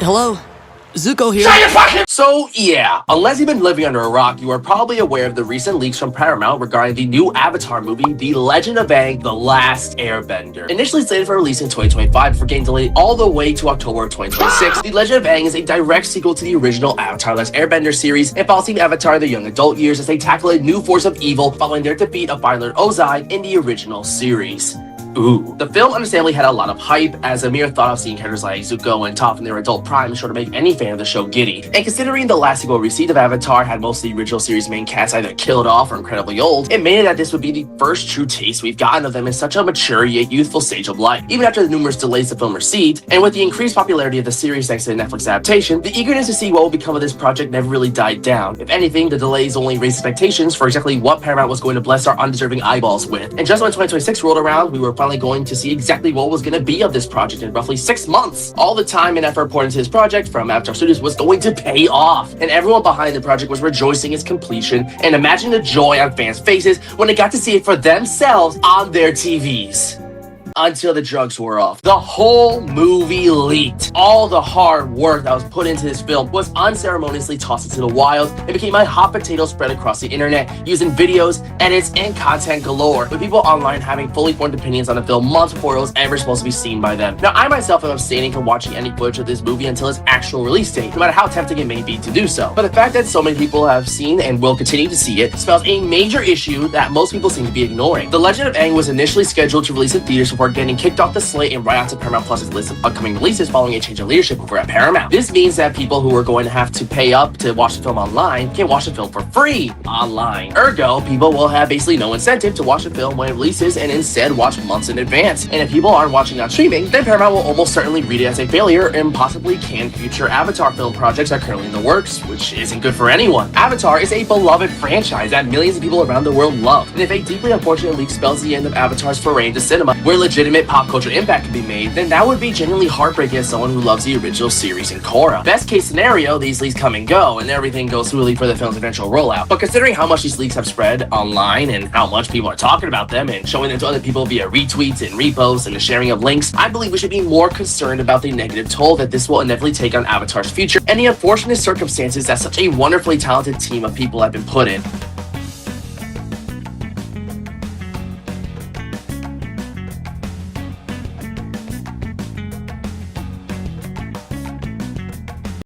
Hello? Zuko here. So yeah, unless you've been living under a rock, you are probably aware of the recent leaks from Paramount regarding the new Avatar movie, The Legend of Aang, The Last Airbender. Initially slated for release in 2025 before getting delayed all the way to October of 2026, The Legend of Aang is a direct sequel to the original Avatar Last Airbender series and follows Team Avatar in their young adult years as they tackle a new force of evil following their defeat of Fire Lord Ozai in the original series. Ooh. The film understandably had a lot of hype, as a mere thought of seeing characters like Zuko and Toph in their adult prime is sure to make any fan of the show giddy. And considering the last sequel received of Avatar had most of the original series main cast either killed off or incredibly old, it made it that this would be the first true taste we've gotten of them in such a mature yet youthful stage of life. Even after the numerous delays the film received, and with the increased popularity of the series thanks to the Netflix adaptation, the eagerness to see what will become of this project never really died down. If anything, the delays only raised expectations for exactly what Paramount was going to bless our undeserving eyeballs with. And just when 2026 rolled around, we were finally going to see exactly what was going to be of this project in roughly 6 months. All the time and effort poured into this project from Avatar Studios was going to pay off, and everyone behind the project was rejoicing its completion, and imagine the joy on fans' faces when they got to see it for themselves on their TVs. Until the drugs wore off. The whole movie leaked. All the hard work that was put into this film was unceremoniously tossed into the wild and became a hot potato spread across the internet using videos, edits, and content galore, with people online having fully formed opinions on the film months before it was ever supposed to be seen by them. Now, I myself am abstaining from watching any footage of this movie until its actual release date, no matter how tempting it may be to do so. But the fact that so many people have seen and will continue to see it spells a major issue that most people seem to be ignoring. The Legend of Aang was initially scheduled to release in theaters before getting kicked off the slate and right onto Paramount Plus's list of upcoming releases following a change of leadership over at Paramount. This means that people who are going to have to pay up to watch the film online can watch the film for free online. Ergo, people will have basically no incentive to watch the film when it releases and instead watch months in advance. And if people aren't watching on streaming, then Paramount will almost certainly read it as a failure and possibly can future Avatar film projects are currently in the works, which isn't good for anyone. Avatar is a beloved franchise that millions of people around the world love, and if a deeply unfortunate leak spells the end of Avatar's foray into cinema, where legitimate pop culture impact can be made, then that would be genuinely heartbreaking as someone who loves the original series and Korra. Best case scenario, these leaks come and go, and everything goes smoothly for the film's eventual rollout. But considering how much these leaks have spread online and how much people are talking about them and showing them to other people via retweets and reposts and the sharing of links, I believe we should be more concerned about the negative toll that this will inevitably take on Avatar's future and the unfortunate circumstances that such a wonderfully talented team of people have been put in.